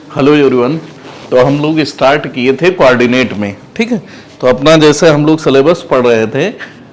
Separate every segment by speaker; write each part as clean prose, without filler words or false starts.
Speaker 1: Hello everyone. तो हम लोग स्टार्ट किए थे कोऑर्डिनेट में, ठीक है। तो अपना जैसे हम लोग सिलेबस पढ़ रहे थे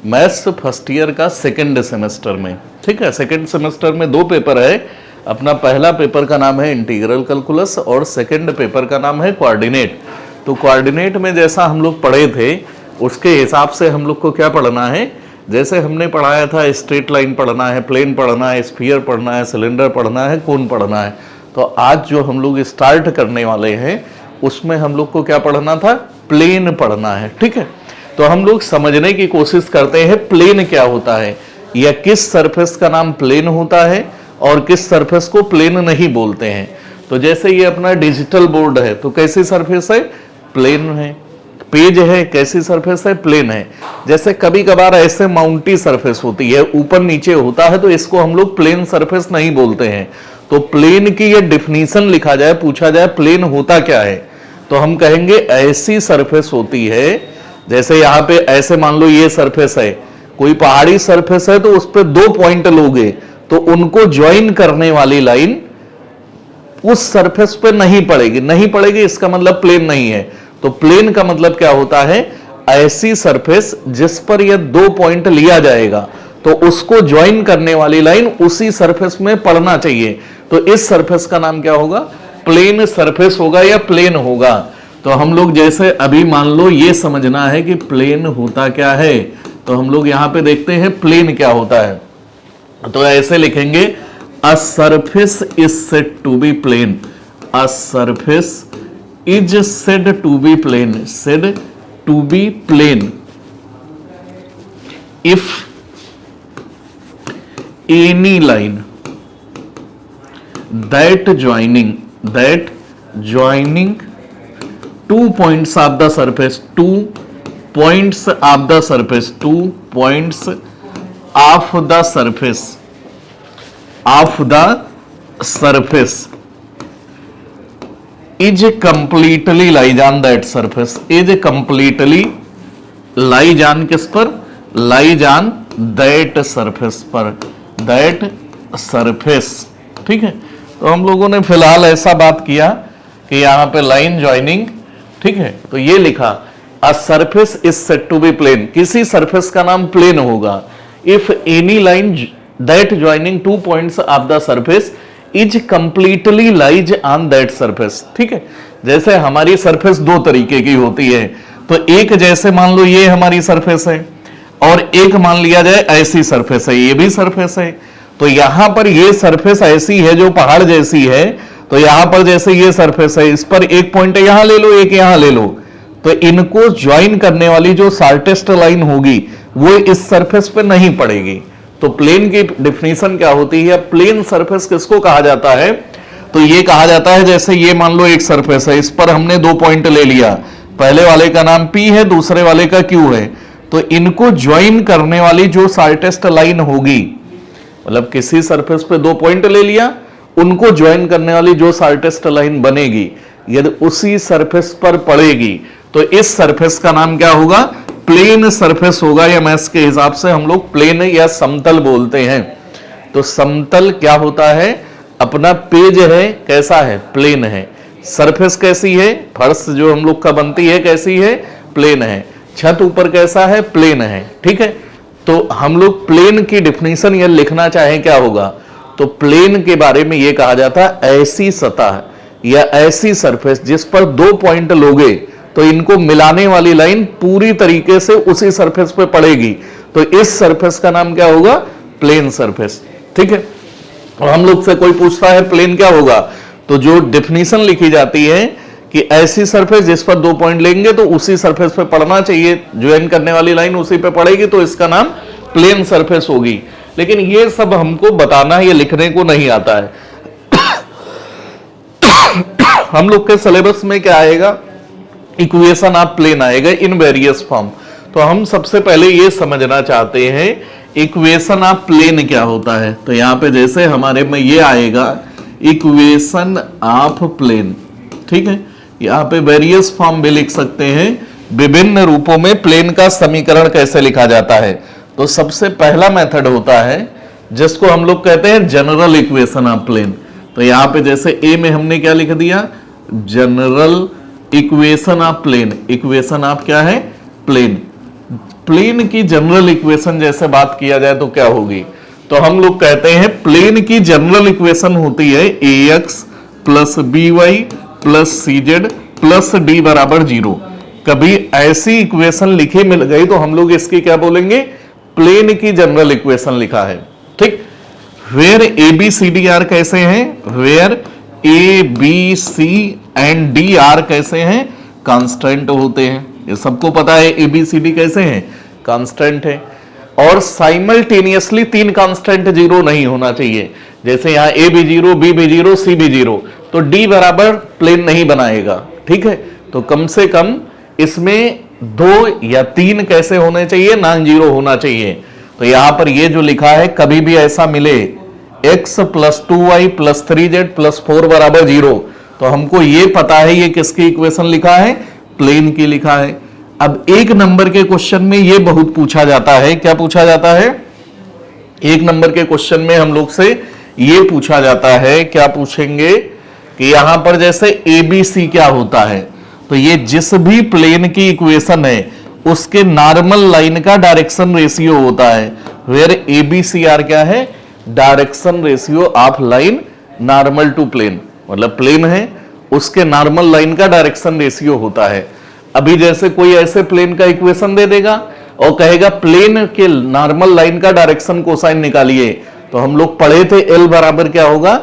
Speaker 1: मैथ्स फर्स्ट ईयर का सेकंड सेमेस्टर में, ठीक है। सेकंड सेमेस्टर में दो पेपर है। अपना पहला पेपर का नाम है इंटीग्रल कैलकुलस और सेकंड पेपर का नाम है कोऑर्डिनेट। तो कोऑर्डिनेट में जैसा हम लोग पढ़े थे उसके हिसाब से हम लोग को क्या पढ़ना है, जैसे हमने पढ़ाया था स्ट्रेट लाइन पढ़ना है, प्लेन पढ़ना है, स्फीयर पढ़ना है, सिलेंडर पढ़ना है, कोन पढ़ना है। तो आज जो हम लोग स्टार्ट करने वाले हैं उसमें हम लोग को क्या पढ़ना था, प्लेन पढ़ना है, ठीक है। तो हम लोग समझने की कोशिश करते हैं प्लेन क्या होता है या किस सरफेस का नाम प्लेन होता है और किस सरफेस को प्लेन नहीं बोलते हैं। तो जैसे ये अपना डिजिटल बोर्ड है तो कैसी सरफेस है, प्लेन है। पेज है कैसी सरफेस है, प्लेन है। जैसे कभी कभार ऐसे माउंटी सरफेस होती है, ऊपर नीचे होता है, तो इसको हम लोग प्लेन सरफेस नहीं बोलते हैं। तो प्लेन की ये डिफिनीशन लिखा जाए, पूछा जाए प्लेन होता क्या है, तो हम कहेंगे ऐसी सरफेस होती है, जैसे यहाँ पे ऐसे मान लो ये सरफेस है, कोई पहाड़ी सरफेस है तो उस पर दो पॉइंट लोगे तो उनको ज्वाइन करने वाली लाइन उस सरफेस पे नहीं पड़ेगी, नहीं पड़ेगी इसका मतलब प्लेन नहीं है। तो प्लेन का मतलब क्या होता है, ऐसी सरफेस जिस पर यह दो पॉइंट लिया जाएगा तो उसको ज्वाइन करने वाली लाइन उसी सरफेस में पड़ना चाहिए। तो इस सरफेस का नाम क्या होगा, प्लेन सरफेस होगा या प्लेन होगा। तो हम लोग जैसे अभी मान लो ये समझना है कि प्लेन होता क्या है, तो हम लोग यहां पे देखते हैं प्लेन क्या होता है। तो ऐसे लिखेंगे, a surface is said to be plane, a surface is said to be plane, said to be plane if any line that joining two points of the surface, 2 points of the surface, 2 points of the surface is completely lies on that surface, is completely lies on किस पर, lies on that surface पर, that surface, ठीक है। तो हम लोगों ने फिलहाल ऐसा बात किया कि यहां पे लाइन ज्वाइनिंग, ठीक है। तो ये लिखा, a surface is said to be plane, किसी सरफेस का नाम प्लेन होगा if any line that joining two points of the surface is completely lies on that surface, ठीक है। जैसे हमारी सरफेस दो तरीके की होती है, तो एक जैसे मान लो ये हमारी सरफेस है और एक मान लिया जाए ऐसी सरफेस है, ये भी सरफेस है। तो यहां पर ये सरफेस ऐसी है जो पहाड़ जैसी है, तो यहां पर जैसे ये सरफेस है, इस पर एक पॉइंट यहां ले लो, एक यहां ले लो, तो इनको ज्वाइन करने वाली जो शॉर्टेस्ट लाइन होगी वो इस सरफेस पे नहीं पड़ेगी। तो प्लेन की डिफिनीशन क्या होती है, प्लेन सरफेस किसको कहा जाता है, तो ये कहा जाता है, जैसे ये मान लो एक सरफेस है, इस पर हमने दो पॉइंट ले लिया, पहले वाले का नाम P है, दूसरे वाले का Q है, तो इनको ज्वाइन करने वाली जो शॉर्टेस्ट लाइन होगी, मतलब किसी सरफेस पे दो पॉइंट ले लिया, उनको ज्वाइन करने वाली जो शॉर्टेस्ट लाइन बनेगी यदि उसी सरफेस पर पड़ेगी तो इस सरफेस का नाम क्या होगा, प्लेन सरफेस होगा, या मैथ्स के हिसाब से हम लोग प्लेन या समतल बोलते हैं। तो समतल क्या होता है, अपना पेज है कैसा है, प्लेन है। सरफेस कैसी है, फर्श जो हम लोग का बनती है कैसी है, प्लेन है। छत ऊपर कैसा है, प्लेन है, ठीक है। तो हम लोग प्लेन की डिफिनीशन ये लिखना चाहें क्या होगा, तो प्लेन के बारे में ये कहा जाता है ऐसी सतह या ऐसी सरफेस जिस पर दो पॉइंट लोगे तो इनको मिलाने वाली लाइन पूरी तरीके से उसी सरफेस पे पड़ेगी, तो इस सरफेस का नाम क्या होगा, प्लेन सरफेस, ठीक है। और हम लोग से कोई पूछता है प्लेन क्या होगा, तो जो डिफिनीशन लिखी जाती है कि ऐसी सरफेस जिस पर दो पॉइंट लेंगे तो उसी सरफेस पे पड़ना चाहिए, ज्वाइन करने वाली लाइन उसी पे पड़ेगी, तो इसका नाम प्लेन सरफेस होगी। लेकिन ये सब हमको बताना, ये लिखने को नहीं आता है। हम लोग के सिलेबस में क्या आएगा, इक्वेशन ऑफ प्लेन आएगा इन वेरियस फॉर्म। तो हम सबसे पहले ये समझना चाहते हैं इक्वेशन ऑफ प्लेन क्या होता है। तो यहां पे जैसे हमारे में ये आएगा इक्वेशन ऑफ प्लेन, ठीक है। यहां पे वेरियस फॉर्म भी लिख सकते हैं, विभिन्न रूपों में प्लेन का समीकरण कैसे लिखा जाता है। तो सबसे पहला मेथड होता है जिसको हम लोग कहते हैं जनरल इक्वेशन ऑफ प्लेन। तो यहां पे जैसे ए में हमने क्या लिख दिया, general equation of plane, equation of क्या है, प्लेन। प्लेन की जनरल इक्वेशन जैसे बात किया जाए तो क्या होगी, तो हम लोग कहते हैं प्लेन की जनरल इक्वेशन होती है ax plus b y plus c z plus d बराबर 0। कभी ऐसी इक्वेशन लिखी मिल गई तो हम लोग इसकी क्या बोलेंगे, प्लेन की जनरल इक्वेशन लिखा है, ठीक। Where A B C D are कैसे हैं, where A B C and D are कैसे हैं, कांस्टेंट होते हैं। ये सबको पता है ए बी सी डी कैसे हैं, कांस्टेंट है। और साइमल्टेनियसली तीन कांस्टेंट 0 नहीं होना चाहिए, जैसे यहां ए भी 0, बी भी 0, सी भी 0, तो डी बराबर प्लेन नहीं बनाएगा, ठीक है। तो कम से कम इसमें 2 या 3 कैसे होने चाहिए, नॉन जीरो होना चाहिए। तो यहां पर ये जो लिखा है, कभी भी ऐसा मिले x plus 2y plus 3z plus 4 बराबर 0, तो हमको ये पता है ये किसकी इक्वेशन लिखा है, प्लेन की लिखा है। अब एक नंबर के क्वेश्चन में ये बहुत पूछा जाता है, क्या पूछा जाता है, एक नंबर के क्वेश्चन में हम लोग से ये पूछा जाता है, क्या पूछेंगे कि यहां पर जैसे ए बी सी क्या होता है, तो ये जिस भी प्लेन की इक्वेशन है उसके नॉर्मल लाइन का डायरेक्शन रेशियो होता है। Where A B C are क्या है, direction ratio of line normal to plane, मतलब प्लेन है उसके नॉर्मल लाइन का डायरेक्शन रेशियो होता है। अभी जैसे कोई ऐसे प्लेन का इक्वेशन दे देगा और कहेगा प्लेन के नॉर्मल लाइन का डायरेक्शन कोसाइन निकालिए, तो हम लोग पढ़े थे एल बराबर क्या होगा,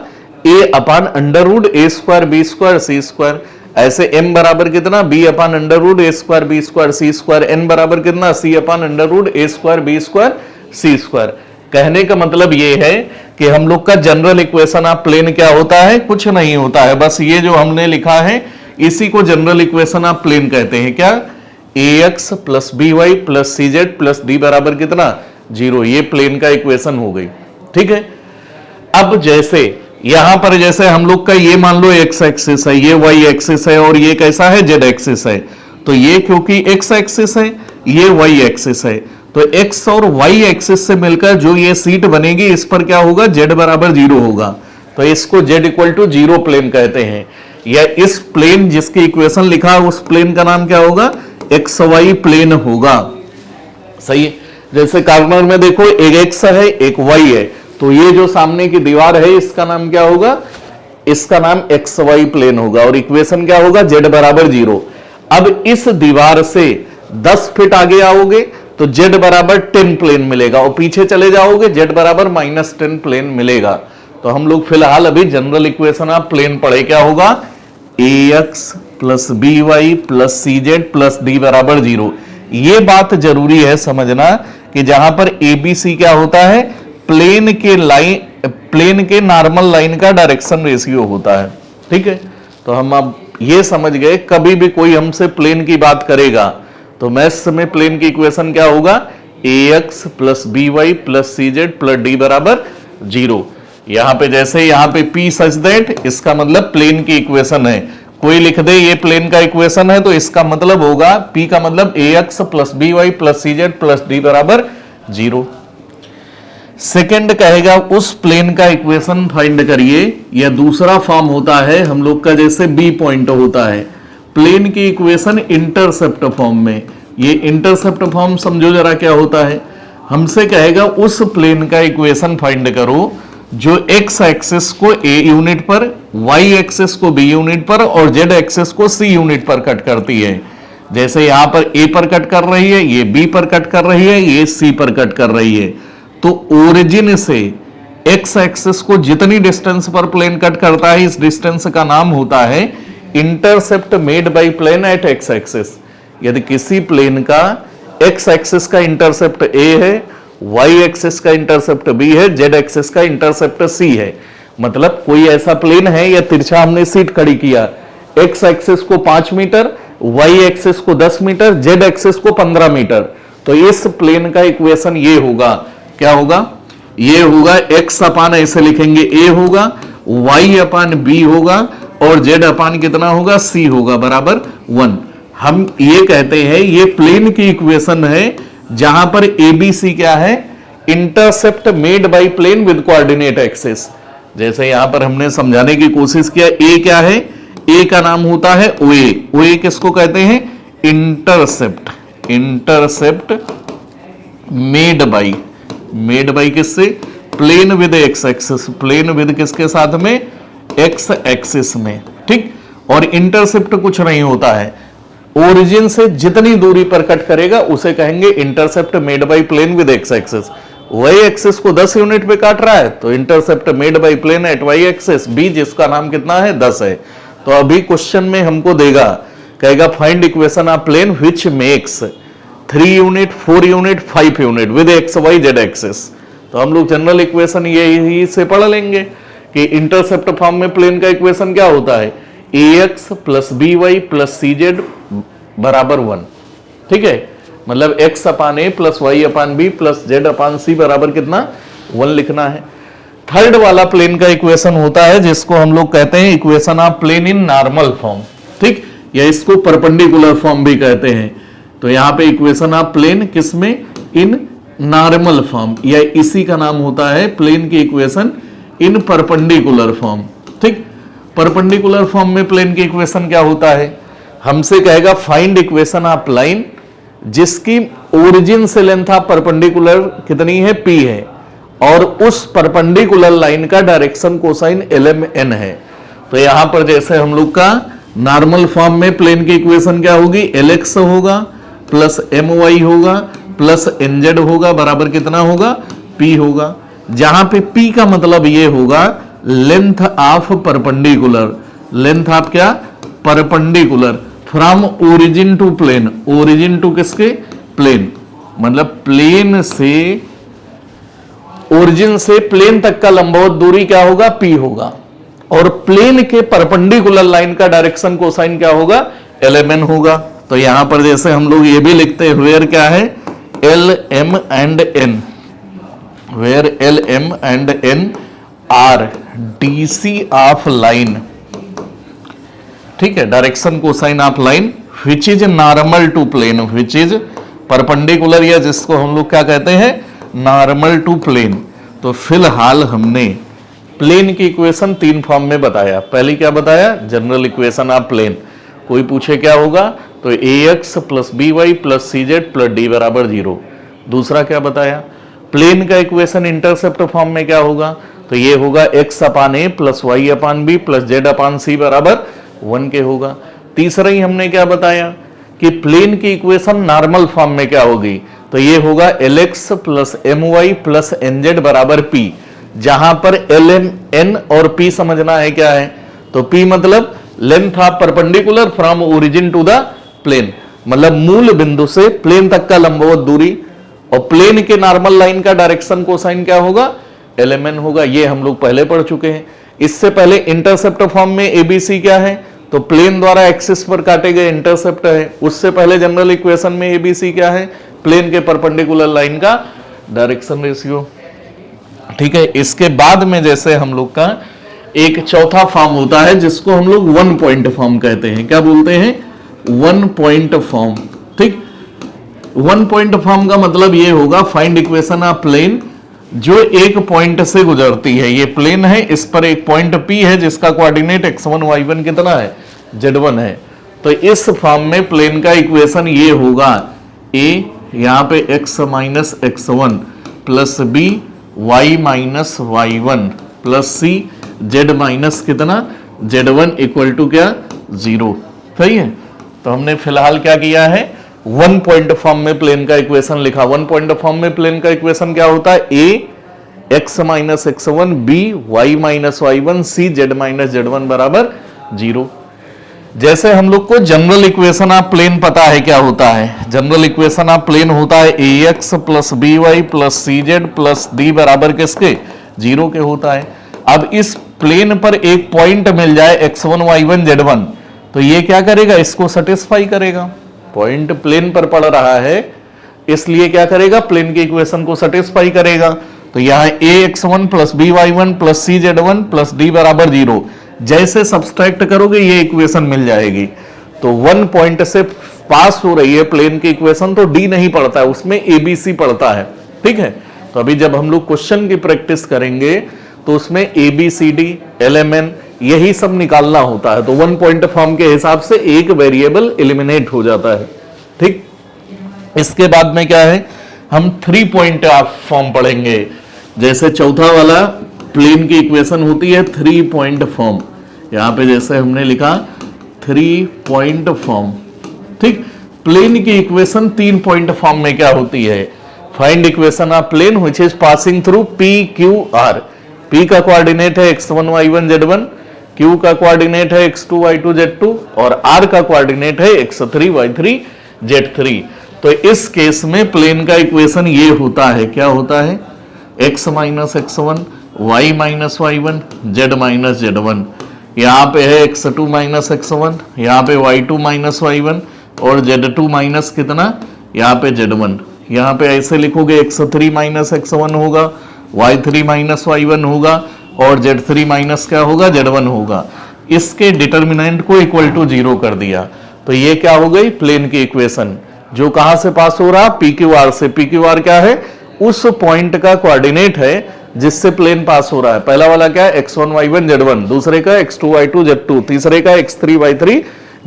Speaker 1: ए अपान अंडर रूट ए square b square c square. ऐसे एम बराबर कितना, बी अपान अंडर रूट ए square b square c square. N बराबर कितना, सी अपान अंडर रूट ए square b square c square. कहने का मतलब ये है कि हम लोग का जनरल इक्वेशन ऑफ प्लेन क्या होता है, कुछ नहीं होता है, बस ये जो हमने लिखा है इसी को जनरल इक्वेशन ऑफ प्लेन कहते हैं। क्या, ax plus b y plus c z plus d बराबर कितना, 0। ये प्लेन का इक्वेशन हो गई, ठीक है। अब जैसे यहां पर जैसे हम लोग का ये मान लो x एक्सिस है, ये y एक्सिस है और ये कैसा है, z एक्सिस है। तो ये क्योंकि x एक्सिस है, ये y एक्सिस है, तो x और y एक्सिस से मिलकर जो ये सीट बनेगी इस पर क्या होगा, z बराबर 0 होगा। तो इसको z इक्वल टू 0 प्लेन कहते हैं। या इस प्लेन जिसकी इक्वेशन लिखा है उस प्लेन का नाम क्या होगा, एक्स वाई प्लेन होगा, सही है। जैसे कार्नर में देखो एक एक्स है एक वाई है, तो ये जो सामने की दीवार है इसका नाम क्या होगा, इसका नाम एक्स वाई प्लेन होगा और इक्वेशन क्या होगा, जेड बराबर 0। अब इस दीवार से 10 फीट आगे आओगे तो जेड बराबर 10 प्लेन मिलेगा और पीछे चले जाओगे जेड बराबर -10 प्लेन मिलेगा। तो हम लोग फिलहाल अभी जनरल इक्वेशन ऑफ प्लेन पढ़े, क्या होगा, ax plus b y plus c z plus d बराबर 0। ये बात जरूरी है समझना कि जहां पर ए बी सी क्या होता है, प्लेन के नॉर्मल लाइन का डायरेक्शन रेशियो होता है, ठीक है। तो हम अब ये समझ गए, कभी भी कोई हमसे प्लेन की बात करेगा तो मैथ्स में प्लेन की इक्वेशन क्या होगा, ax plus b y plus c z plus d बराबर 0। यहां पे जैसे यहां पे P सच दैट, इसका मतलब प्लेन की इक्वेशन है। कोई लिख दे ये प्लेन का इक्वेशन है तो इसका मतलब होगा P का मतलब ax plus b y plus c z plus d बराबर 0। सेकेंड कहेगा उस प्लेन का इक्वेशन फाइंड करिए, या दूसरा फॉर्म होता है हम लोग का जैसे B पॉइंट होता है, प्लेन की इक्वेशन इंटरसेप्ट फॉर्म में। ये इंटरसेप्ट फॉर्म समझो जरा क्या होता है, हमसे कहेगा उस प्लेन का इक्वेशन फाइंड करो जो x एक्सिस को a यूनिट पर, y एक्सिस को b यूनिट पर और z एक्सिस को c यूनिट पर कट करती है। जैसे यहां पर a पर कट कर रही है, ये b पर कट कर रही है, ये c पर कट कर रही है। तो ओरिजिन से x एक्सिस को जितनी डिस्टेंस पर प्लेन कट करता है इस डिस्टेंस का नाम होता है intercept made by plane at x axis. यदि किसी प्लेन का x एक्सिस का इंटरसेप्ट a है, y एक्सिस का इंटरसेप्ट b है, z एक्सिस का इंटरसेप्ट c है, मतलब कोई ऐसा प्लेन है या तिरछा हमने सीट खड़ी किया, x एक्सिस को 5 मीटर, y एक्सिस को 10 मीटर, z एक्सिस को 15 मीटर, तो इस प्लेन का इक्वेशन ये होगा, क्या होगा, ये होगा x अपान ऐसे लिखेंगे a होगा, y अपान b होगा और z अपान कितना होगा, c होगा बराबर 1। हम ये कहते हैं ये प्लेन की इक्वेशन है जहां पर ABC क्या है, intercept made by plane with coordinate axis. जैसे यहां पर हमने समझाने की कोशिश किया, A क्या है, ए का नाम होता है ओए। ओए किसको कहते हैं? इंटरसेप्ट। इंटरसेप्ट मेड बाई किससे? Plane with X axis. Plane with किसके साथ में? एक्स एक्सिस में। ठीक। और इंटरसेप्ट कुछ नहीं होता है, ओरिजिन से जितनी दूरी पर कट करेगा उसे कहेंगे intercept made by plane with X axis. Y axis को 10 यूनिट पे काट रहा है तो intercept made by plane at Y axis B, जिसका नाम कितना है? 10 है। तो अभी क्वेश्चन में हमको देगा, कहेगा find equation of plane which makes 3 unit 4 unit 5 unit with X Y Z axis. तो हम लोग जनरल इक्वेशन यही से पढ़ लेंगे कि इंटरसेप्ट फॉर्म में प्लेन का इक्वेशन क्या होता है? ax plus b y plus c z बराबर 1। ठीक है, मतलब x upon a plus y upon b plus z upon c बराबर कितना? 1 लिखना है। थर्ड वाला प्लेन का इक्वेशन होता है जिसको हम लोग कहते हैं equation of plane in normal form. ठीक, या इसको परपेंडिकुलर फॉर्म भी कहते हैं। तो यहां पे इक्वेशन ऑफ प्लेन किसमें? इन नॉर्मल फॉर्म, या इसी का नाम होता है प्लेन की इक्वेशन इन परपेंडिकुलर फॉर्म। ठीक, परपेंडिकुलर फॉर्म में प्लेन की इक्वेशन क्या होता है? हमसे कहेगा फाइंड इक्वेशन ऑफ लाइन जिसकी ओरिजिन से लेंथ ऑफ परपेंडिकुलर कितनी है? p है, और उस परपेंडिकुलर लाइन का डायरेक्शन कोसाइन lmn है। तो यहां पर जैसे हम लोग का नॉर्मल फॉर्म में प्लेन की इक्वेशन क्या होगी? lx होगा प्लस my होगा प्लस nz होगा बराबर कितना होगा? p होगा। जहां पे p का मतलब ये होगा length of perpendicular. Length of क्या? Perpendicular from origin to plane. Origin to किसके? प्लेन। मतलब प्लेन से, ओरिजिन से प्लेन तक का लंबवत दूरी क्या होगा? p होगा। और प्लेन के परपेंडिकुलर लाइन का डायरेक्शन कोसाइन क्या होगा? lmn होगा। तो यहां पर जैसे हम लोग ये भी लिखते हैं वेयर क्या है? lm and n, where lm and n are DC of line. ठीक है, direction cosine of line which is normal to plane, which is perpendicular, या जिसको हम लोग क्या कहते हैं? Normal to plane. तो फिलहाल हमने प्लेन की इक्वेशन 3 फॉर्म में बताया। पहली क्या बताया? General equation of plane. कोई पूछे क्या होगा तो ax plus b y plus c z plus d बराबर 0। दूसरा क्या बताया? प्लेन का इक्वेशन इंटरसेप्ट फॉर्म में क्या होगा? तो ये होगा x upon a plus y upon b plus z upon c बराबर 1 के होगा। तीसरा ही हमने क्या बताया कि प्लेन की इक्वेशन नॉर्मल फॉर्म में क्या होगी? तो ये होगा lx plus m y plus n z बराबर p, जहां पर lm n और p समझना है क्या है? तो p मतलब length of perpendicular from origin to the plane, मतलब मूल बिंदु से प्लेन तक का लंबवत दूरी, और प्लेन के नॉर्मल लाइन का डायरेक्शन कोसाइन क्या होगा? lmn होगा। ये हम लोग पहले पढ़ चुके हैं। इससे पहले इंटरसेप्ट फॉर्म में एबीसी क्या है? तो प्लेन द्वारा एक्सिस पर काटे गए इंटरसेप्ट है। उससे पहले जनरल इक्वेशन में एबीसी क्या है? प्लेन के परपेंडिकुलर लाइन का डायरेक्शन रेशियो। ठीक है, इसके बाद में जैसे हम लोग का एक चौथा फॉर्म होता है जिसको हम लोग 1 पॉइंट फॉर्म कहते हैं। क्या बोलते हैं? 1 पॉइंट फॉर्म। ठीक, 1 पॉइंट फॉर्म का मतलब ये होगा फाइंड इक्वेशन ऑफ प्लेन जो एक पॉइंट से गुजरती है। ये प्लेन है, इस पर एक पॉइंट P है जिसका कोऑर्डिनेट x1 y1 कितना है? z1 है। तो इस फॉर्म में प्लेन का इक्वेशन ये होगा a यहां पे x minus x1 plus b y minus y1 plus c z minus कितना? z1 इक्वल टू क्या? 0। सही है। तो हमने फिलहाल क्या किया है? 1 पॉइंट फॉर्म में प्लेन का इक्वेशन लिखा। 1 पॉइंट फॉर्म में प्लेन का इक्वेशन क्या होता है? a x minus x1 b y minus y1 c z minus z1 बराबर 0। जैसे हम लोग को जनरल इक्वेशन ऑफ प्लेन पता है क्या होता है? जनरल इक्वेशन ऑफ प्लेन होता है ax plus b y plus c z plus d बराबर किसके? 0 के होता है। अब इस प्लेन पर एक पॉइंट मिल जाए x1 y1 z1, तो ये क्या करेगा? इसको सेटिस्फाई करेगा। पॉइंट प्लेन पर पड़ रहा है इसलिए क्या करेगा? प्लेन की इक्वेशन को सेटिस्फाई करेगा। तो यहां ax1 प्लस बी वाई1 प्लस सी जेड1 प्लस डी बराबर 0 जैसे सब्सट्रैक्ट करोगे ये इक्वेशन मिल जाएगी। तो 1 पॉइंट से पास हो रही है प्लेन की इक्वेशन, तो डी नहीं पड़ता है, उसमें एबीसी पड़ता है। ठीक है, तो अभी जब हम लोग क्वेश्चन की प्रैक्टिस करेंगे तो उसमें एबीसीडी एलएमएन यही सब निकालना होता है। तो 1 पॉइंट फॉर्म के हिसाब से एक वेरिएबल एलिमिनेट हो जाता है। ठीक, इसके बाद में क्या है, हम 3 पॉइंट फॉर्म पढ़ेंगे। जैसे चौथा वाला प्लेन की इक्वेशन होती है 3 पॉइंट फॉर्म, यहां पे जैसे हमने लिखा 3 पॉइंट फॉर्म। ठीक, प्लेन की इक्वेशन 3 पॉइंट फॉर्म में क्या होती है, find equation of plane which is passing through p q r. P का कोऑर्डिनेट है x1 y1 z1, q का कोऑर्डिनेट है x2 y2 z2 और r का कोऑर्डिनेट है x3 y3 z3। तो इस केस में प्लेन का इक्वेशन ये होता है, क्या होता है, x minus x1 y minus y1 z minus z1। यहाँ पे है x2 माइनस x1, यहाँ पे y2 माइनस y1 और z2 माइनस कितना, यहाँ पे z1। यहाँ पे ऐसे लिखोगे x3 माइनस x1 होगा, y3 माइनस y1 होगा और z3 माइनस क्या होगा, z1 होगा। इसके डिटर्मिनेंट को इक्वल टू 0 कर दिया। तो ये क्या हो गई, प्लेन की इक्वेशन, जो कहां से पास हो रहा, पी क्यू आर से। पी क्यू आर क्या है, उस पॉइंट का कोऑर्डिनेट है जिससे प्लेन पास हो रहा है। पहला वाला क्या है, x1 y1 z1, दूसरे का x2 y2 z2, तीसरे का x3 y3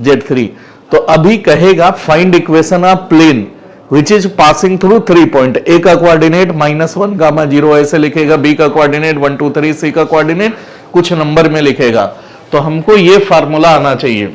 Speaker 1: z3। तो अभी कहेगा find equation of plane which is passing through 3 point. A का कोऑर्डिनेट -1 गामा 0 ऐसे लिखेगा, बी का कोऑर्डिनेट 1 2 3, सी का कोऑर्डिनेट कुछ नंबर में लिखेगा। तो हमको ये फार्मूला आना चाहिए।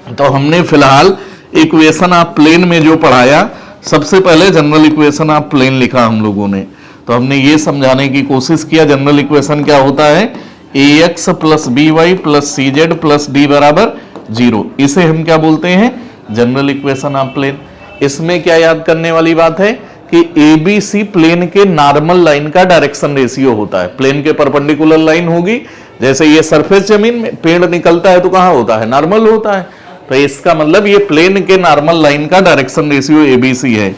Speaker 1: तो हमने फिलहाल इक्वेशन ऑफ प्लेन में जो पढ़ाया, सबसे पहले जनरल इक्वेशन ऑफ प्लेन लिखा हम लोगों ने। तो हमने ये समझाने की कोशिश किया जनरल इक्वेशन क्या होता है, ax plus b y plus c z plus d बराबर 0। इसे हम क्या बोलते हैं, जनरल इक्वेशन ऑफ प्लेन। इसमें क्या याद करने वाली बात है कि ABC प्लेन के नॉर्मल लाइन का डायरेक्शन रेशियो होता है। प्लेन के परपेंडिकुलर लाइन होगी, जैसे ये सरफेस जमीन में पेड़ निकलता है तो कहां होता है, नॉर्मल होता है। तो इसका मतलब ये प्लेन के नॉर्मल लाइन का डायरेक्शन रेशियो ABC है।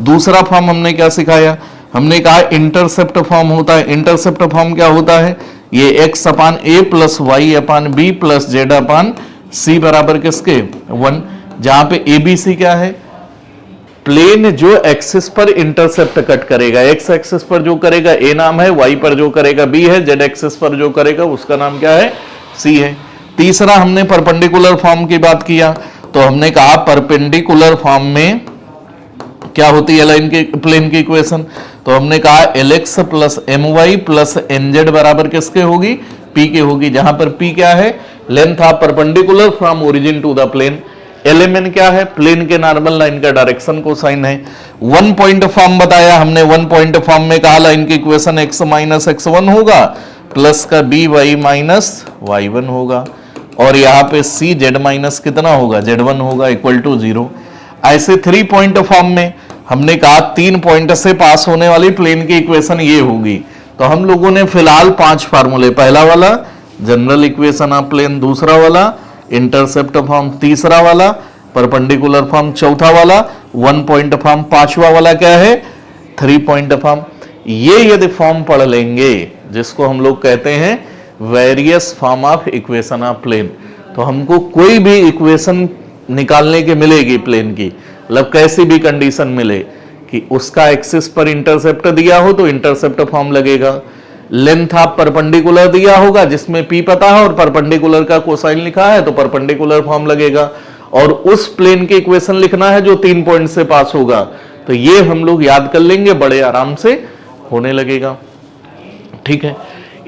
Speaker 1: दूसरा फॉर्म हमने क्या सिखाया, हमने कहा इंटरसेप्ट फॉर्म होता है। इंटरसेप्ट फॉर्म क्या होता है, ये x upon a plus y upon b plus z upon c बराबर किसके 1। जहां पे ABC क्या है, प्लेन जो एक्सिस पर इंटरसेप्ट कट करेगा। एक्स एक्सिस पर जो करेगा ए नाम है, वाई पर जो करेगा बी है, जेड एक्सिस पर जो करेगा उसका नाम क्या है, सी है। तीसरा हमने परपेंडिकुलर फॉर्म की बात किया, तो हमने कहा परपेंडिकुलर फॉर्म में क्या होती है लाइन के प्लेन की इक्वेशन। तो हमने कहा lx plus m y plus n z बराबर किसके होगी, पी के होगी। जहां पर पी क्या है, length of perpendicular from origin to the plane. Element क्या है, प्लेन के नॉर्मल लाइन का डायरेक्शन को साइन है। 1 पॉइंट फॉर्म बताया हमने। 1 पॉइंट फॉर्म में कहा लाइन की इक्वेशन x माइनस x1 होगा प्लस का बी वाई माइनस y1 होगा और यहाँ पे c z माइनस कितना होगा, z1 होगा इक्वल टू 0। ऐसे 3 पॉइंट फॉर्म में हमने कहा 3 पॉइंट से पास होने वाली प्लेन की इक्वेशन ये होगी। तो हम लोगों ने फिलहाल 5 फार्मूले, पहला वाला जनरल इक्वेशन ऑफ प्लेन, दूसरा वाला इंटरसेप्ट फॉर्म, तीसरा वाला परपेंडिकुलर फॉर्म, चौथा वाला 1 पॉइंट फॉर्म, पांचवा वाला क्या है 3 पॉइंट फॉर्म। ये यदि फॉर्म पढ़ लेंगे जिसको हम लोग कहते हैं various form of equation of plane, तो हमको कोई भी इक्वेशन निकालने की मिलेगी प्लेन की, मतलब कैसी भी कंडीशन मिले कि उसका एक्सिस पर इंटरसेप्ट दिया हो तो इंटरसेप्ट फॉर्म लगेगा। लेंथ ऑफ परपेंडिकुलर दिया होगा जिसमें पी पता है और परपेंडिकुलर का कोसाइन लिखा है तो परपेंडिकुलर फॉर्म लगेगा। और उस प्लेन की इक्वेशन लिखना है जो 3 पॉइंट से पास होगा। तो ये हम लोग याद कर लेंगे, बड़े आराम से होने लगेगा। ठीक है,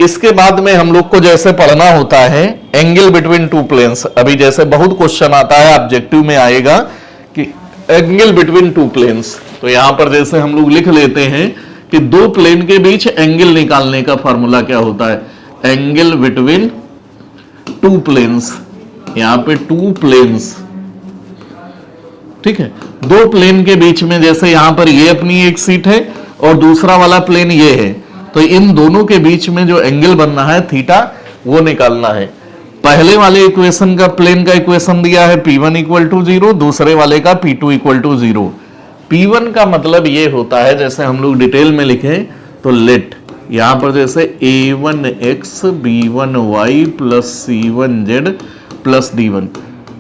Speaker 1: इसके बाद में हम लोग को जैसे पढ़ना होता है एंगल बिटवीन 2 प्लेन्स। अभी जैसे बहुत क्वेश्चन आता है ऑब्जेक्टिव में आएगा कि एंगल बिटवीन 2 प्लेन्स, तो यहां पर जैसे हम लोग लिख लेते हैं कि 2 प्लेन के बीच एंगल निकालने का फॉर्मूला क्या होता है, एंगल बिटवीन 2 प्लेन्स। यहां पे 2 प्लेन्स, ठीक है, 2 प्लेन के बीच में जैसे यहां पर ये अपनी एक सीट है और दूसरा वाला प्लेन ये है, तो इन दोनों के बीच में जो एंगल बनना है थीटा वो निकालना है। पहले वाले इक्वेशन का प्लेन का इक्वेशन दिया है P1 इक्वल टू 0, दूसरे वाले का P2 इक्वल टू 0। P1 का मतलब ये होता है, जैसे हम लोग डिटेल में लिखे तो लेट यहां पर जैसे A1x B1y plus C1z plus D1,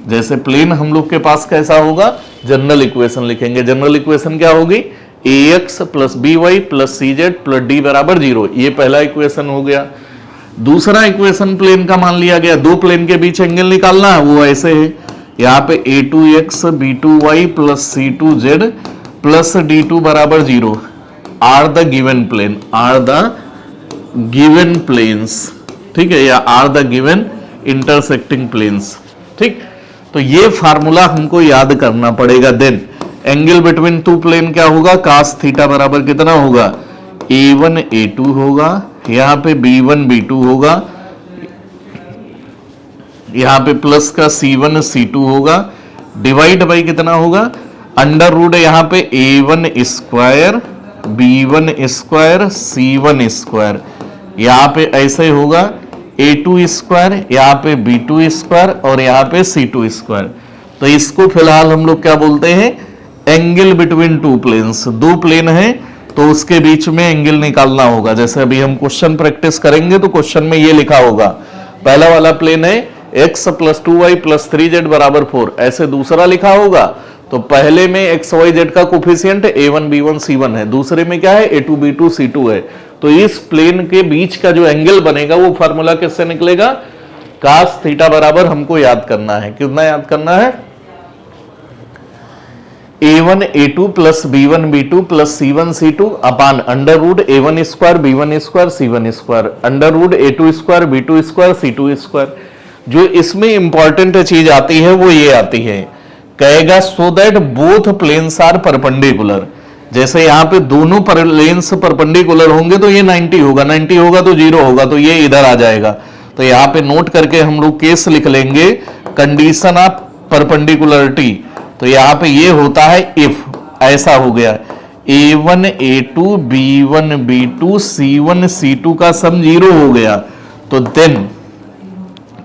Speaker 1: जैसे प्लेन हम लोग के पास कैसा होगा, जनरल इक्वेशन लिखेंगे। जनरल इक्वेशन क्या होगी, ax plus b y plus c z plus d बराबर 0। ये पहला इक्वेशन हो गया। दूसरा इक्वेशन प्लेन का मान लिया गया, दो प्लेन के बीच एंगल निकालना है, वो ऐसे है, यहाँ पे a2x b2y plus c2z plus d2 बराबर 0 are the given plane, are the given planes, ठीक है, या are the given intersecting planes, ठीक। तो ये फार्मूला हमको याद करना पड़ेगा। Then angle between two plane क्या होगा, कास थीटा बराबर कितना होगा, a1 a2 होगा, यहां पे b1 b2 होगा, यहां पे प्लस का c1 c2 होगा, डिवाइड बाई कितना होगा, अंडर रूट यहां पे a1 square b1 square c1 square, यहां पे ऐसे होगा a2 स्क्वायर, यहाँ पे b2 स्क्वायर और यहाँ पे c2 स्क्वायर। तो इसको फिलहाल हम लोग क्या बोलते हैं, एंगल बिटवीन टू प्लेन्स। दो प्लेन है तो उसके बीच में एंगल निकालना होगा। जैसे अभी हम क्वेश्चन प्रैक्टिस करेंगे तो क्वेश्चन में ये लिखा होगा, पहला वाला प्लेन है x plus 2y plus 3z बराबर 4, ऐसे दूसरा लिखा होगा तो पहले में एक्स वाई जेड का कोफिशिएंट a1 b1 c1 है, दूसरे में क्या है a2 b2 c2 है। तो इस प्लेन के बीच का जो एंगल बनेगा वो फार्मूला किससे निकलेगा, कास थीटा बराबर हमको याद करना है, कितना याद करना है, a1 a2 plus b1 b2 plus c1 c2 upon under root a1 square b1 square c1 square under root a2 square b2 square c2 square. जो इसमें इंपॉर्टेंट चीज आती है वो ये आती है, कहेगा so that both planes are perpendicular. जैसे यहाँ पे दोनों प्लेन्स परपेंडिकुलर होंगे तो ये 90 होगा, 90 होगा तो 0 होगा, तो ये इधर आ जाएगा। तो यहाँ पे नोट करके हम लोग केस लिख लेंगे, कंडीशन ऑफ परपेंडिकुलरिटी। तो यहाँ पे ये होता है इफ ऐसा हो गया a1 a2 b1 b2 c1 c2 का सम 0 हो गया तो देन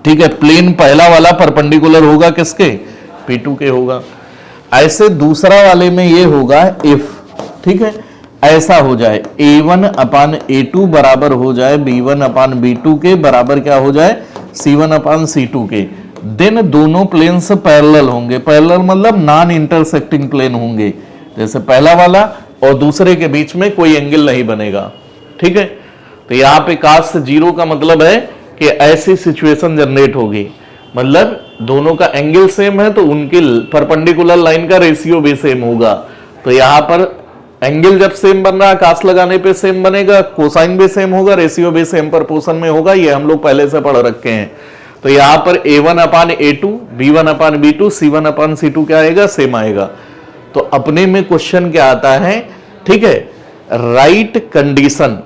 Speaker 1: ठीक है, प्लेन पहला वाला परपेंडिकुलर होगा किसके, P2 के होगा। ऐसे दूसरा वाले में ये होगा इफ, ठीक है, ऐसा हो जाए a1 अपान a2 बराबर हो जाए b1 अपान b2 के बराबर क्या हो जाए c1 अपान c2 के, देन दोनों प्लेन्स पैरेलल होंगे। पैरेलल मतलब नॉन इंटरसेक्टिंग प्लेन होंगे, जैसे पहला वाला और दूसरे के बीच में कोई एंगल नहीं बनेगा, ठीक है। तो यहाँ पे कास्ट 0 का मतलब है कि ऐसी सिचुएशन जनरेट होगी, मतलब दोनों का एंगल सेम है तो उनकी परपेंडिकुलर लाइन का रेशियो भी सेम होगा। तो यहां पर एंगल जब सेम बन रहा है कास्ट लगाने पे सेम बनेगा, कोसाइन भी सेम होगा, रेशियो भी सेम प्रोपोर्शन में होगा, ये हम लोग पहले से पढ़ रखे हैं। तो यहां पर a1 अपान a2 b1 अपान b2 c1 अपान c2 क्या आएगा, सेम आएगा। तो अपने में क्वेश्चन क्या आता है, ठीक है, right condition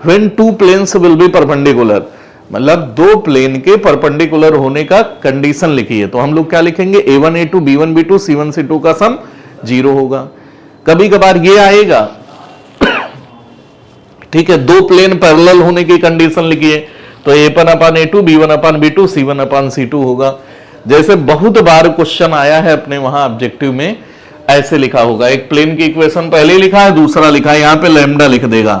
Speaker 1: when two planes will be perpendicular, मतलब दो प्लेन के परपेंडिकुलर होने का कंडीशन लिखिए। तो हम लोग क्या लिखेंगे, a1 a2 b1 b2 c1 c2 का सम 0 होगा। कभी कभार ये आएगा, ठीक है, दो प्लेन पैरेलल होने की कंडीशन लिखिए तो a1 अपान a2 b1 अपान b2 c1 अपान c2 होगा। जैसे बहुत बार क्वेश्चन आया है अपने वहां ऑब्जेक्टिव में, ऐसे लिखा होगा, एक प्लेन की इक्वेशन पहले लिखा है, दूसरा लिखा है, यहां पे लैम्डा लिख देगा,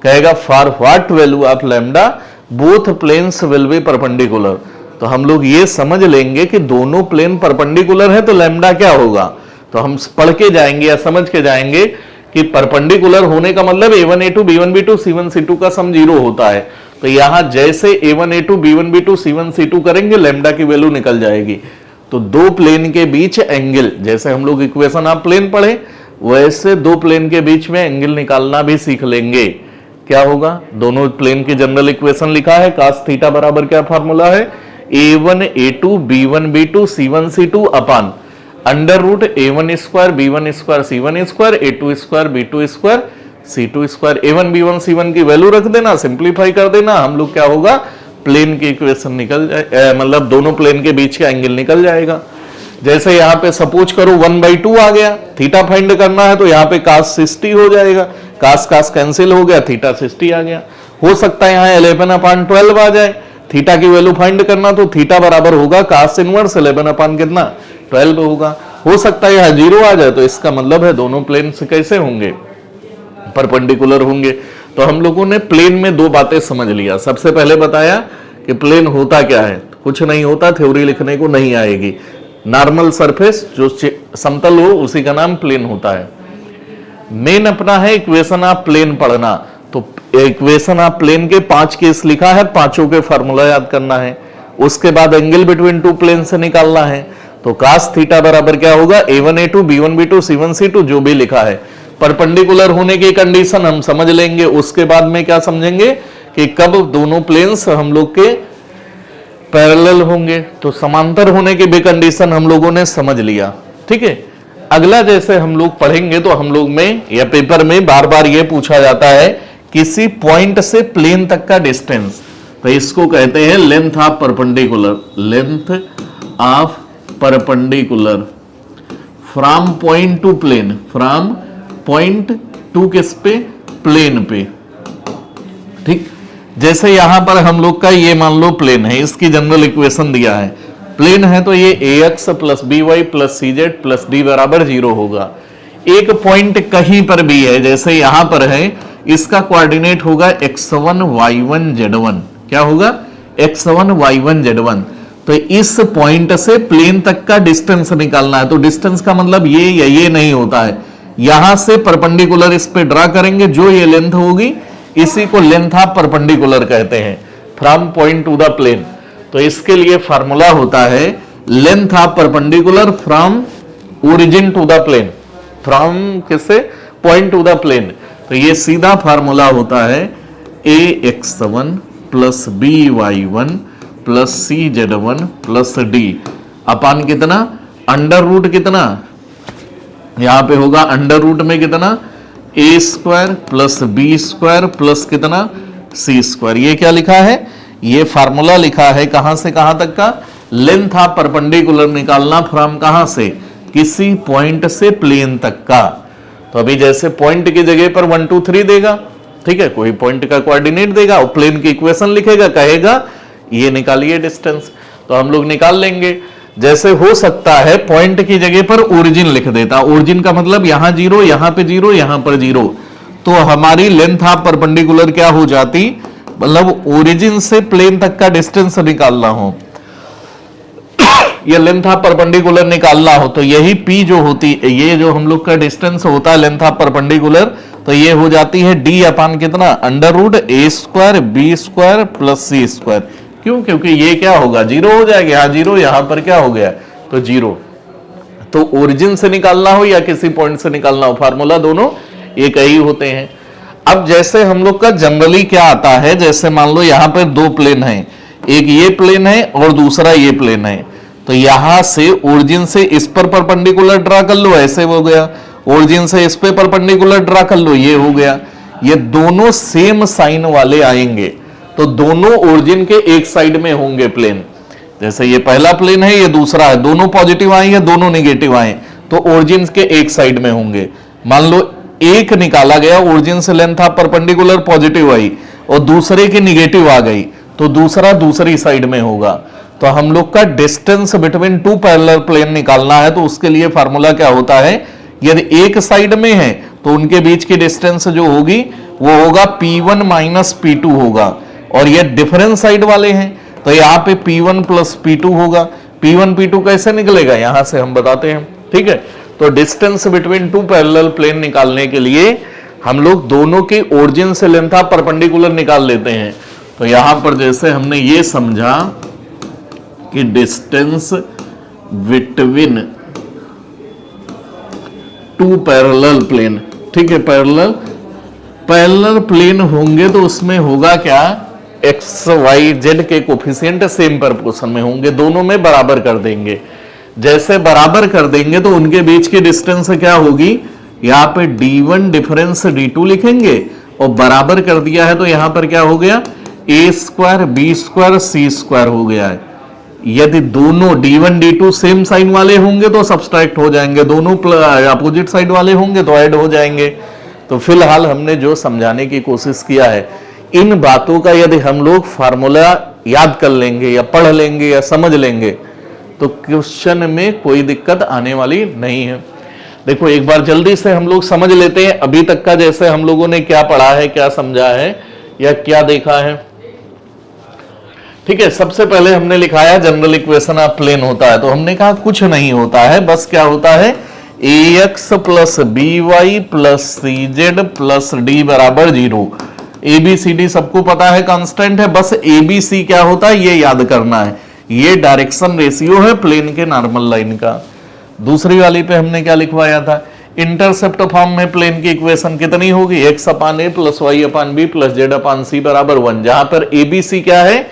Speaker 1: कहेगा for what value of lambda both planes will be perpendicular. तो हम लोग ये समझ लेंगे कि दोनों प्लेन परपेंडिकुलर है तो लैम्डा क्या होगा। तो हम पढ़ के जाएंगे या समझ के जाएंगे कि परपेंडिकुलर होने का मतलब a1 a2 b1 b2 c1 c2 का सम 0 होता है। तो यहां जैसे a1 a2 b1 b2 c1 c2 करेंगे लैम्डा की वैल्यू निकल जाएगी। तो दो प्लेन के बीच एंगल, जैसे हम लोग इक्वेशन ऑफ प्लेन पढ़े वैसे दो प्लेन के बीच में एंगल निकालना भी सीख लेंगे। क्या होगा, दोनों प्लेन की जनरल इक्वेशन लिखा है, कास थीटा बराबर क्या फार्मूला है, a1 a2 b1 b2 c1 c2 upon under root a1 square b1 square c1 square a2 square b2 square c2 square. a1 b1 c1 की वैल्यू रख देना, simplify कर देना, हम लोग क्या होगा, प्लेन की इक्वेशन निकल जाए, मतलब दोनों प्लेन के बीच का एंगल निकल जाएगा। जैसे यहाँ पे सपोज करो 1/2 आ गया, थीटा फाइंड करना है तो यहाँ पे कास 60 हो जाएगा, कास कास कैंसिल हो गया, थीटा 60 आ गया। हो सकता है यहाँ 11 अपान 12 आ जाए, थीटा की वैल्यू फाइंड करना तो थीटा बराबर होगा कास इनवर्स 11 अपान कितना 12 होगा। हो सकता है यहाँ 0 आ जाए, तो इसका मतलब है दोनों प्लेन से कैसे होंगे, परपेंडिकुलर होंगे। तो हम लोगों ने प्लेन में दो बातें समझ लिया। सबसे पहले बताया कि प्लेन होता क्या है, कुछ नहीं होता, थ्योरी लिखने को नहीं आएगी। नॉर्मल सरफेस जो समतल हो उसी का नाम प्लेन होता है। मेन अपना है इक्वेशन ऑफ प्लेन पढ़ना। तो इक्वेशन ऑफ प्लेन के 5 केस लिखा है, पांचों के फार्मूला याद करना है। उसके बाद एंगल बिटवीन टू प्लेन से निकालना है। तो cos थीटा बराबर क्या होगा, a1 a2 b1 b2 c1 c2 जो भी लिखा है। परपेंडिकुलर होने की कंडीशन हम समझ लेंगे, उसके बाद में क्या समझेंगे कि कब दोनों प्लेन्स हम लोग के पैरेलल होंगे। तो समांतर होने की भी कंडीशन हम लोगों ने समझ लिया, ठीक है। अगला जैसे हम लोग पढ़ेंगे तो हम लोग में या पेपर में बार बार ये पूछा जाता है किसी पॉइंट से प्लेन तक का डिस्टेंस, तो इसको कहते हैं length of perpendicular, length of perpendicular from point to plane, from point to किस पे, प्लेन पे, ठीक। जैसे यहां पर हम लोग का ये मान लो प्लेन है, इसकी जनरल इक्वेशन दिया है, प्लेन है तो ये ax plus b y plus c z plus d बराबर 0 होगा। एक पॉइंट कहीं पर भी है, जैसे यहां पर है, इसका कोऑर्डिनेट होगा x1 y1 z1, क्या होगा x1 y1 z1। तो इस पॉइंट से प्लेन तक का डिस्टेंस निकालना है। तो डिस्टेंस का मतलब ये या ये नहीं होता है, यहां से परपेंडिकुलर इस पे ड्रा करेंगे, जो ये लेंथ होगी इसी को लेंथ ऑफ परपेंडिकुलर कहते हैं, from point to the plane. तो इसके लिए फार्मूला होता है length of perpendicular from origin to the plane, from किससे, पॉइंट टू द प्लेन। तो ये सीधा फार्मूला होता है ax1 plus by1 plus cz1 plus d upon कितना, अंडर रूट कितना, यहां पे होगा अंडर रूट में कितना, a square plus b square plus कितना c स्क्वायर। ये क्या लिखा है, ये फार्मूला लिखा है कहां से कहां तक का, लेंथ ऑफ परपेंडिकुलर निकालना फ्रॉम कहां से, किसी पॉइंट से प्लेन तक का। तो अभी जैसे पॉइंट की जगह पर 1 2 3 देगा, ठीक है, कोई पॉइंट का कोऑर्डिनेट देगा और प्लेन की इक्वेशन लिखेगा, कहेगा ये निकालिए डिस्टेंस, तो हम लोग निकाल लेंगे। जैसे हो सकता है पॉइंट की जगह पर ओरिजिन लिख देता, ओरिजिन का मतलब यहां 0, यहां पे 0, यहां पर 0, तो हमारी लेंथ ऑफ परपेंडिकुलर क्या हो जाती, मतलब ओरिजिन से प्लेन तक का डिस्टेंस निकालना हो या लेंथ ऑफ परपेंडिकुलर निकालना हो, तो यही p जो होती, ये जो हम लोग का डिस्टेंस होता है लेंथ ऑफ परपेंडिकुलर, तो ये हो जाती है d अपान कितना, under root a square b square plus c square. क्यों, क्योंकि ये क्या होगा, 0 हो जाएगा, यहाँ 0, यहां पर क्या हो गया, तो 0। तो ओरिजिन से निकालना हो या किसी पॉइंट से निकालना हो, फार्मूला दोनों एक ही होते हैं। अब जैसे हम लोग का जनरली क्या आता है, जैसे मान लो यहां पर दो प्लेन हैं, एक ये प्लेन है और दूसरा ये प्लेन है, तो यहां से ओरिजिन से इस पर परपेंडिकुलर ड्रा कर लो, ऐसे हो गया, ओरिजिन से इस पे परपेंडिकुलर ड्रा कर लो, ये हो गया। ये दोनों सेम साइन वाले आएंगे, तो दोनों ओरिजिन के एक साइड में होंगे प्लेन। जैसे ये पहला प्लेन है, ये दूसरा है, दोनों पॉजिटिव आए या दोनों नेगेटिव आए, तो ओरिजिन के एक साइड में होंगे। मान लो एक निकाला गया, ओरिजिन से लेंथ ऑफ परपेंडिकुलर पॉजिटिव आई और दूसरे की निगेटिव आ गई, तो दूसरा दूसरी साइड में होगा। तो हम लोग का distance between two parallel plane निकालना है, तो उसके लिए फार्मूला क्या होता है, यदि एक साइड में है तो उनके बीच की डिस्टेंस जो होगी वो होगा P1 माइनस P2 होगा, और ये डिफरेंस साइड वाले हैं तो यहाँ पे P1 प्लस P2 होगा। P1 P2 कैसे निकलेगा, यहां से हम बताते हैं, ठीक है। तो distance between two parallel plane निकालने के लिए हम लोग दोनों के ओरिजिन से लेंथ ऑफ परपेंडिकुलर निकाल लेते हैं। तो यहां पर जैसे हमने ये समझा कि distance between two parallel plane, ठीक है, पैरेलल प्लेन होंगे तो उसमें होगा क्या, एक्स वाई जेड के कोफिशिएंट सेम प्रोपोर्शन में होंगे, दोनों में बराबर कर देंगे। जैसे बराबर कर देंगे तो उनके बीच की डिस्टेंस क्या होगी, यहाँ पे d1 डिफरेंस d2 लिखेंगे, और बराबर कर दिया है तो यहां पर क्या हो गया, a square b square c square हो गया है। यदि दोनों d1 d2 सेम साइन वाले होंगे तो सब्सट्रैक्ट हो जाएंगे, दोनों अपोजिट साइड वाले होंगे तो ऐड हो जाएंगे। तो फिलहाल हमने जो समझाने की कोशिश किया है, इन बातों का यदि हम लोग फार्मूला याद कर लेंगे या पढ़ लेंगे या समझ लेंगे तो क्वेश्चन में कोई दिक्कत आने वाली नहीं है। देखो एक बार जल्दी से हम लोग समझ लेते हैं अभी तक का, जैसे हम लोगों ने क्या पढ़ा है, क्या समझा है या क्या देखा है, ठीक है। सबसे पहले हमने लिखाया जनरल इक्वेशन ऑफ प्लेन होता है, तो हमने कहा कुछ नहीं होता है, बस क्या होता है, ax plus b y plus c z plus d बराबर 0। ABCD सबको पता है कांस्टेंट है, बस ABC क्या होता है ये याद करना है। ये डायरेक्शन रेशियो है प्लेन के नॉर्मल लाइन का। दूसरी वाली पे हमने क्या लिखवाया था, इंटरसेप्ट फॉर्म में प्लेन की इक्वेशन कितनी होगी, x upon a plus y upon b plus z upon c बराबर 1, जहां पर ABC क्या है,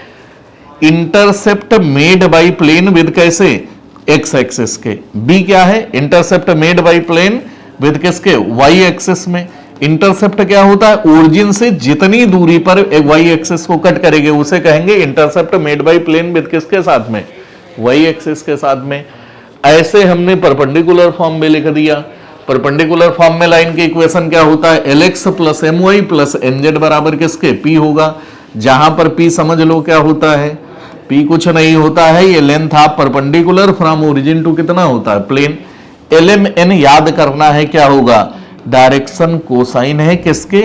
Speaker 1: intercept made by plane with कैसे, x एक्सिस के। B क्या है, intercept made by plane with किसके, y एक्सिस में। इंटरसेप्ट क्या होता है, ओरिजिन से जितनी दूरी पर y एक्सिस को कट करेंगे उसे कहेंगे intercept made by plane with किसके साथ में, y एक्सिस के साथ में। ऐसे हमने परपेंडिकुलर फॉर्म में लिख दिया। परपेंडिकुलर फॉर्म में लाइन की इक्वेशन क्या होता है, Lx plus my plus nz बराबर किसके, P होगा। जहां पर P समझ लो क्या होता है, P कुछ नहीं होता है, ये length of perpendicular from origin to कितना होता है, प्लेन। LMN याद करना है क्या होगा, डायरेक्शन कोसाइन है किसके,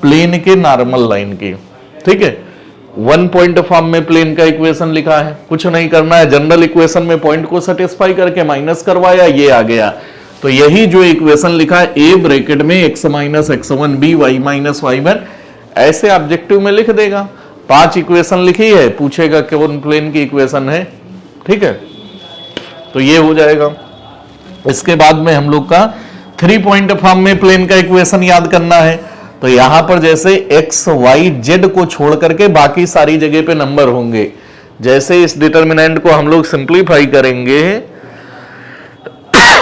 Speaker 1: प्लेन के नॉर्मल लाइन की। ठीक है, 1 पॉइंट फॉर्म में प्लेन का इक्वेशन लिखा है, कुछ नहीं करना है, जनरल इक्वेशन में पॉइंट को सेटिस्फाई करके माइनस करवाया, ये आ गया। तो यही जो इक्वेशन लिखा है a ब्रैकेट में x minus x1 b y minus y1, ऐसे ऑब्जेक्टिव में लिख देगा। 5 इक्वेशन लिखी है, पूछेगा कौन प्लेन की इक्वेशन है। ठीक है, तो ये हो जाएगा। इसके बाद में हम लोग का 3 पॉइंट फॉर्म में प्लेन का इक्वेशन याद करना है। तो यहां पर जैसे x y z को छोड़ करके बाकी सारी जगह पे नंबर होंगे। जैसे इस डिटर्मिनेंट को हम लोग सिंप्लीफाई करेंगे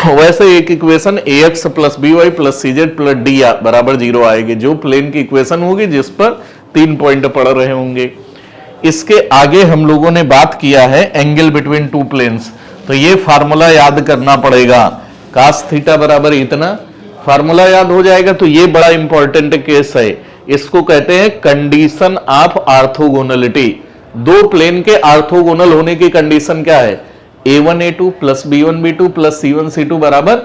Speaker 1: वैसे एक equation ax plus b y plus c z plus d बराबर 0 आएगी, जो प्लेन की इक्वेशन होगी जिस पर 3 पॉइंट पड़ रहे होंगे। इसके आगे हम लोगों ने बात किया है एंगल बिटवीन टू प्लेन्स, तो ये फार्मूला याद करना पड़ेगा। कास थीटा बराबर इतना फार्मूला याद हो जाएगा। तो ये बड़ा इंपॉर्टेंट केस है, इसको कहते हैं कंडीशन ऑफ आर्थोगोनलिटी। दो प्लेन के आर्थोगोनल होने की कंडीशन क्या है, a1 a2 plus b1 b2 plus c1 c2 बराबर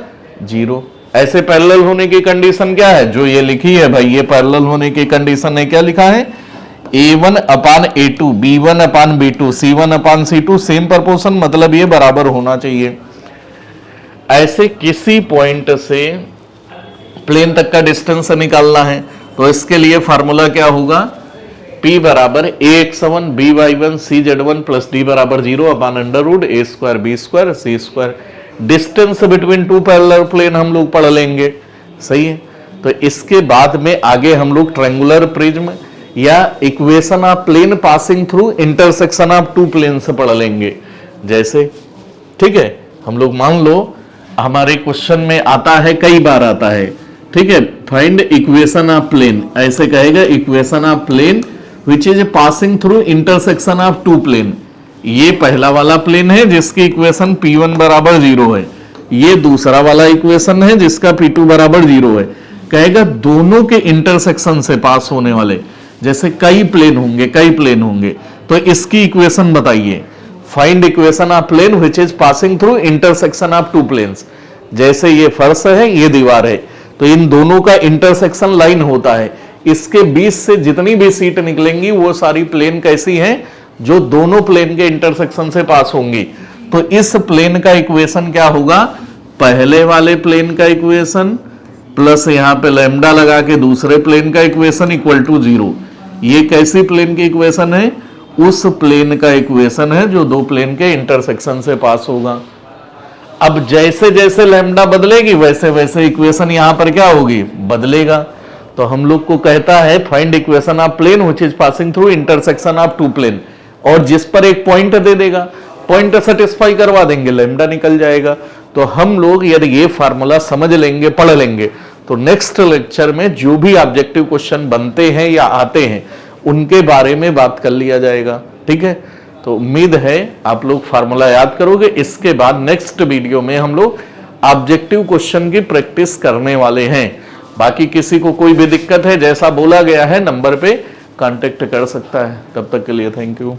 Speaker 1: 0। ऐसे पैरेलल होने की कंडीशन क्या है, जो ये लिखी है भाई, ये पैरेलल होने की कंडीशन है, क्या लिखा है, a1 अपान a2 b1 अपान b2 c1 अपान c2 सेम प्रपोर्शन, मतलब ये बराबर होना चाहिए। ऐसे किसी पॉइंट से प्लेन तक का डिस्टेंस निकालना है, तो इसके लिए फार्मूला क्या होगा, P बराबर ax1 by1 cz1 plus d बराबर 0 upon under root a square b square c square. Distance between two parallel plane हम लोग पढ़ लेंगे, सही है। तो इसके बाद में आगे हम लोग ट्रायंगुलर प्रिज्म या equation of plane passing through intersection of two plane से पढ़ लेंगे। जैसे ठीक है, हम लोग मान लो हमारे क्वेश्चन में आता है, कई बार आता है, ठीक है, फाइंड इक्वेशन ऑफ प्लेन, ऐसे कहेगा equation of plane which is passing through intersection of two plane. ये पहला वाला प्लेन है जिसकी इक्वेशन P1 बराबर 0 है, ये दूसरा वाला इक्वेशन है जिसका P2 बराबर 0 है। कहेगा दोनों के इंटरसेक्शन से पास होने वाले, जैसे कई प्लेन होंगे, तो इसकी इक्वेशन बताइए। Find equation of plane which is passing through intersection of two planes. जैसे ये फर्श है, ये दीवार है, तो इन दोनों का इंटरसेक्शन लाइन होता है, इसके बीच से जितनी भी सीट निकलेंगी वो सारी प्लेन कैसी हैं, जो दोनों प्लेन के इंटरसेक्शन से पास होंगी। तो इस प्लेन का इक्वेशन क्या होगा, पहले वाले प्लेन का इक्वेशन प्लस यहां पे लैम्डा लगा के दूसरे प्लेन का इक्वेशन इक्वल टू 0। ये कैसी प्लेन की इक्वेशन है, उस प्लेन का इक्वेशन है जो दो प्लेन के इंटरसेक्शन से पास होगा। अब जैसे जैसे लैम्डा बदलेगी वैसे वैसे इक्वेशन यहां पर क्या होगी, बदलेगा। तो हम लोग को कहता है find equation of plane which is passing through intersection of two plane, और जिस पर एक पॉइंट दे देगा, पॉइंट सेटिस्फाई करवा देंगे, लैम्डा निकल जाएगा। तो हम लोग यदि ये फार्मूला समझ लेंगे, पढ़ लेंगे, तो नेक्स्ट लेक्चर में जो भी ऑब्जेक्टिव क्वेश्चन बनते हैं या आते हैं उनके बारे में बात कर लिया जाएगा। ठीक है, तो उम्मीद है आप लोग फार्मूला याद करोगे। इसके बाद नेक्स्ट वीडियो में हम लोग ऑब्जेक्टिव क्वेश्चन की प्रैक्टिस करने वाले हैं। बाकी किसी को कोई भी दिक्कत है, जैसा बोला गया है नंबर पे कांटेक्ट कर सकता है। तब तक के लिए थैंक यू।